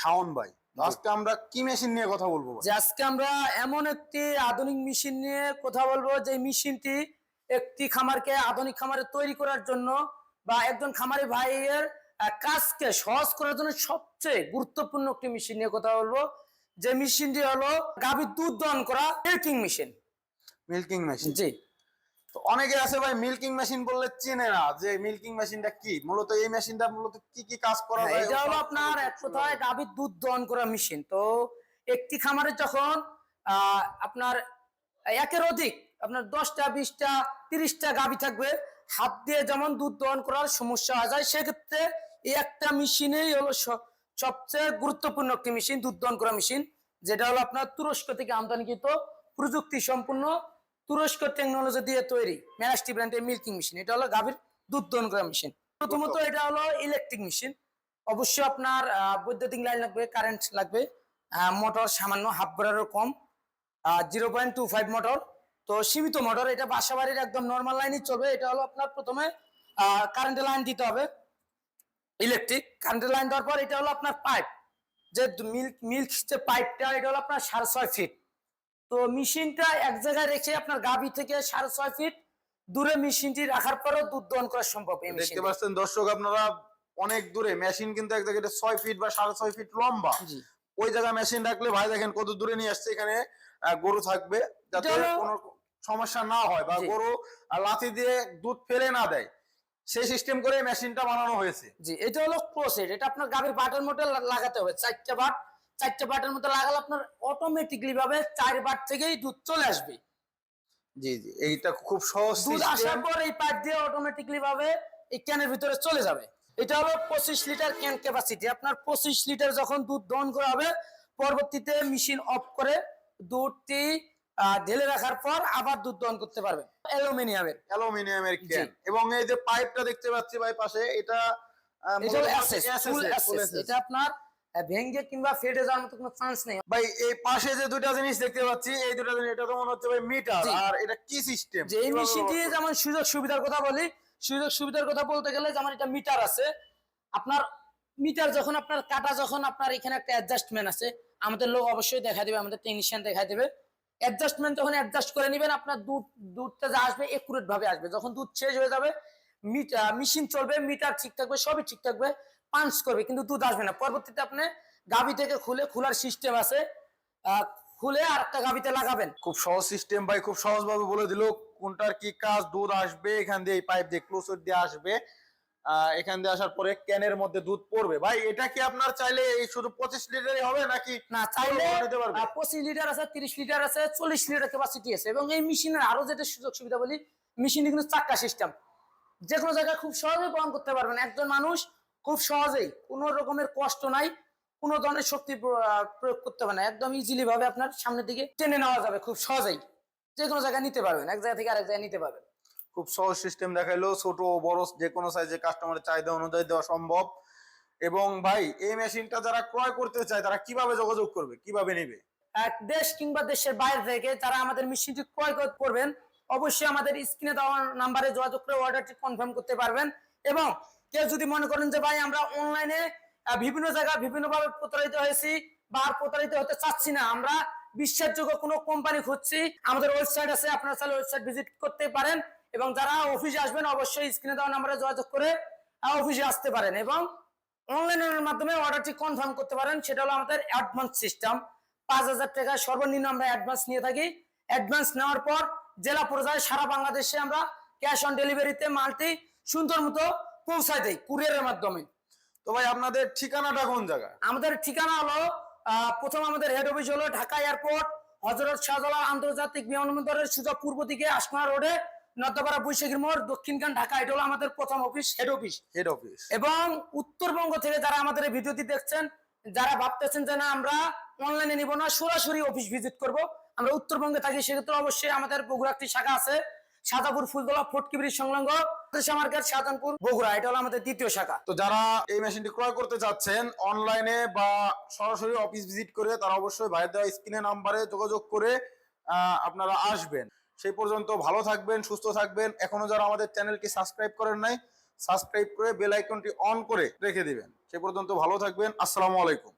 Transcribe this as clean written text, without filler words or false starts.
শাওন ভাই, আজকে আমরা কি মেশিন নিয়ে কথা বলবো ভাই? যে আজকে আমরা এমন একটি আধুনিক মেশিন নিয়ে কথা বলবো যে মেশিনটি একটি খামারকে আধুনিক খামারে তৈরি করার জন্য বা একজন খামারি ভাইয়ের কাজকে সহজ করার জন্য সবচেয়ে গুরুত্বপূর্ণ একটি মেশিন নিয়ে কথা বলবো। যে মেশিনটি হলো গাভীর দুধ দহন করা মিল্কিং মেশিন। Milking machine. জি, তো অনেকে আছে ভাই মিল্কিং মেশিন বললে চেনে না যে মিল্কিং মেশিনটা কি। মূলত এই মেশিনটা মূলত কি কি কাজ করা যায়? এটা হলো আপনার এক কথায় গাভীর দুধ দহন করা মেশিন। তো একটি খামারে যখন আপনার একের অধিক আপনার 10টা 20টা 30টা গাভী থাকবে, হাত দিয়ে যেমন দুধ দহন করার সমস্যা হয়ে যায়, সেক্ষেত্রে এই একটা মেশিনেই হলো সবচেয়ে গুরুত্বপূর্ণ একটি মেশিন, দুধ দহন করা মেশিন, যেটা হলো আপনার তুরস্ক থেকে আমদানিকৃত প্রযুক্তি সম্পূর্ণ তুরস্ক টেকনোলজি দিয়ে তৈরি ম্যারাস্টি ব্র্যান্ডের মিল্কিং মেশিন। এটা হলো গাভীর দুধ দহন করা মেশিন। প্রথমত এটা হলো ইলেকট্রিক মেশিন। অবশ্যই আপনার বৈদ্যুতিক লাইন লাগবে, কারেন্ট লাগবে, মোটর সামান্য হাফ বোরারও কম, 0.25 মোটর। তো সীমিত মোটর, এটা বাসা বাড়ির একদম নর্মাল লাইনই চলবে। এটা হলো আপনার প্রথমে কারেন্টের লাইন দিতে হবে, ইলেকট্রিক কারেন্টের লাইন দেওয়ার পর এটা হলো আপনার পাইপ, যে মিল্ক যে পাইপটা, এটা হলো আপনার 6.5 ফিট। তো মেশিনটা এক জায়গায় রেখে আপনার গাভী থেকে 6.5 ফিট দূরে মেশিনটি রাখার পরও দুধ দহন করা সম্ভব। দেখতে পাচ্ছেন দর্শক আপনারা, অনেক দূরে মেশিন কিন্তু এক জায়গায় 6 ফিট বা 6.5 ফিট লম্বা। ওই জায়গায় মেশিন রাখলে ভাই দেখেন কত দূরে নিয়ে আসছে। এখানে গরু থাকবে যাতে কোনো সমস্যা না হয় বা গরু লাথি দিয়ে দুধ ফেলে না দেয়, সেই সিস্টেম করে মেশিনটা বানানো হয়েছে। জি, এটা হলো ক্লোজেড। এটা আপনার গাভীর বাটের মধ্যে লাগাতে হবে, 4টা বাট। 4টা বাটের মধ্যে লাগালে আপনার অটোমেটিকলি ভাবে 4 বাট থেকেই দুধ চলে আসবে। জি জি, এইটা খুব সহজ দুধ সিস্টেম। আসার পর এই পাইপ দিয়ে অটোমেটিকলি ভাবে এই ক্যানের ভিতরে চলে যাবে। এটা হলো 25 লিটার ক্যান ক্যাপাসিটি। আপনার 25 লিটার যখন দুধ দহন করা হবে, পরবর্তীতে মেশিন অফ করে দুধটি ঢেলে রাখার পর আবার দুধ দহন করতে পারবেন। অ্যালুমিনিয়ামের ক্যান। এবং এই যে পাইপটা দেখতে পাচ্ছি ভাই পাশে, এটা এটা আপনার ভেঙে কিংবা ফেটে যাওয়ার মতো কোনো চান্স নেই ভাই। এই পাশে যে দুইটা জিনিস দেখতে পাচ্ছি, এই দুইটা জিনিস, এটা তো মনে হচ্ছে ভাই মিটার। আর এটা কি সিস্টেম? যে এই মেশিনটি যেমন সুযোগ সুবিধার কথা বলি, সুযোগ সুবিধার কথা বলতে গেলে যেমন এটা মিটার আছে। আপনার মিটার যখন আপনার কাটা, যখন আপনার এখানে একটা অ্যাডজাস্টমেন্ট আছে, আমাদের লোক অবশ্যই দেখা দিবে, আমাদের টেকনিশিয়ান দেখা দিবে। অ্যাডজাস্টমেন্ট যখন অ্যাডজাস্ট করে নেবেন, আপনার দুধটা যা আসবে একুরেট ভাবে আসবে। যখন দুধ শেষ হয়ে যাবে, মেশিন চলবে, মিটার ঠিক থাকবে, সবই ঠিক থাকবে, পাঞ্চ করবে, কিন্তু দুধ আসবে না। পরবর্তীতে আপনি গাভী থেকে খোলার সিস্টেম আছে, খুলে আর একটা গাভীতে লাগাবেন। খুব সহজ সিস্টেম ভাই, খুব সহজ ভাবে বলে দিল কোনটার কি কাজ। দুধ আসবে এখান দিয়ে, এই পাইপ দিয়ে ক্লোজড দিয়ে আসবে, এখান দিয়ে আসার পরে ক্যানের মধ্যে দুধ পড়বে। ভাই এটা কি আপনার চাইলে এই শুধু 25 লিটারই হবে নাকি? না, চাইলে 25 লিটার আছে, 30 লিটার আছে, 40 লিটার ক্যাপাসিটি আছে। এবং এই মেশিনের আরো যেটা সুযোগ সুবিধা বলি, মেশিনে কিন্তু চাক্কা সিস্টেম, যে কোনো জায়গায় খুব সহজেই বহন করতে পারবেন। একজন মানুষ খুব সহজেই, কোনো রকমের কষ্ট নাই, কোনো ধরনের শক্তি প্রয়োগ করতে হবে না, একদম ইজিলি ভাবে আপনার সামনের দিকে টেনে নেওয়া যাবে। খুব সহজেই যে কোনো জায়গায় নিতে পারবেন, এক জায়গা থেকে আরেক জায়গায় নিতে পারবেন। খুব সহজ সিস্টেম দেখাইলো, ছোট বড় যে কোনো সাইজে কাস্টমারের চাহিদা অনুযায়ী দেওয়া সম্ভব। এবং ভাই এই মেশিনটা যারা ক্রয় করতে চায় তারা কিভাবে যোগাযোগ করবে, কিভাবে নেবে? এক দেশ কিংবা দেশের বাইরে থেকে যারা আমাদের মেশিনটি ক্রয় করবেন, অবশ্যই আমাদের স্ক্রিনে দেওয়া নাম্বারে যোগাযোগ করে অর্ডারটি কনফার্ম করতে পারবেন। এবং কেউ যদি মনে করেন যে ভাই আমরা অনলাইনে বিভিন্ন জায়গায় বিভিন্নভাবে প্রতারিত হয়েছি বা আর প্রতারিত হতে চাচ্ছি না, আমরা বিশ্বাসযোগ্য কোনো কোম্পানি খুঁজছি, আমাদের ওয়েবসাইট আছে, আপনারা চাইলে ওয়েবসাইট ভিজিট করতে পারেন। এবং যারা অফিসে আসবেন, অবশ্যই স্ক্রিনে দেওয়া নাম্বারে যোগাযোগ করে অফিসে আসতে পারেন এবং অনলাইনের মাধ্যমে অর্ডারটি কনফার্ম করতে পারেন। সেটা হলো আমাদের অ্যাডভান্স সিস্টেম। 5,000 টাকা সর্বনিম্ন আমরা অ্যাডভান্স নিয়ে থাকি। অ্যাডভান্স নেওয়ার পর জেলা পর্যায়ে সারা বাংলাদেশে আমরা ক্যাশ অন ডেলিভারিতে মালটি সুন্দর মতো পৌঁছায় দেই কুরিয়ারের মাধ্যমে। তো ভাই আপনাদের ঠিকানাটা কোন জায়গায়? আমাদের ঠিকানা হলো প্রথম আমাদের হেড অফিস হলো ঢাকা এয়ারপোর্ট, হযরত শাহজালাল আন্তর্জাতিক বিমানবন্দরের সোজা পূর্ব দিকে আসমা রোডে, নর্দাপাড়া বৈশাখীর মোড়, দক্ষিণখান, ঢাকা। এটা হলো আমাদের প্রথম অফিস, হেড অফিস। এবং উত্তরবঙ্গ থেকে যারা আমাদের এই ভিডিওটি দেখছেন, যারা ভাবতেছেন যে না আমরা অনলাইনে নিব না, সরাসরি অফিস ভিজিট করব, আমরা উত্তরবঙ্গে থাকি, সেক্ষেত্রে অবশ্যই আমাদের বগুড়া একটি শাখা আছে, শাহজাপুর ফুলতলা ফটকি ব্রিজ সংলগ্ন মার্কেট, শাহজাহানপুর, বগুড়া। এটা হলো আমাদের দ্বিতীয় শাখা। তো যারা এই মেশিনটি ক্রয় করতে যাচ্ছেন অনলাইনে বা সরাসরি অফিস ভিজিট করে, তারা অবশ্যই ভাইয়ের দেওয়া স্ক্রিনে নাম্বারে যোগাযোগ করে আপনারা আসবেন। সেই পর্যন্ত ভালো থাকবেন, সুস্থ থাকবেন। এখনো যারা আমাদের চ্যানেলটি সাবস্ক্রাইব করেন নাই, সাবস্ক্রাইব করে বেল আইকনটি অন করে রেখে দিবেন। সেই পর্যন্ত ভালো থাকবেন। আসসালামু আলাইকুম।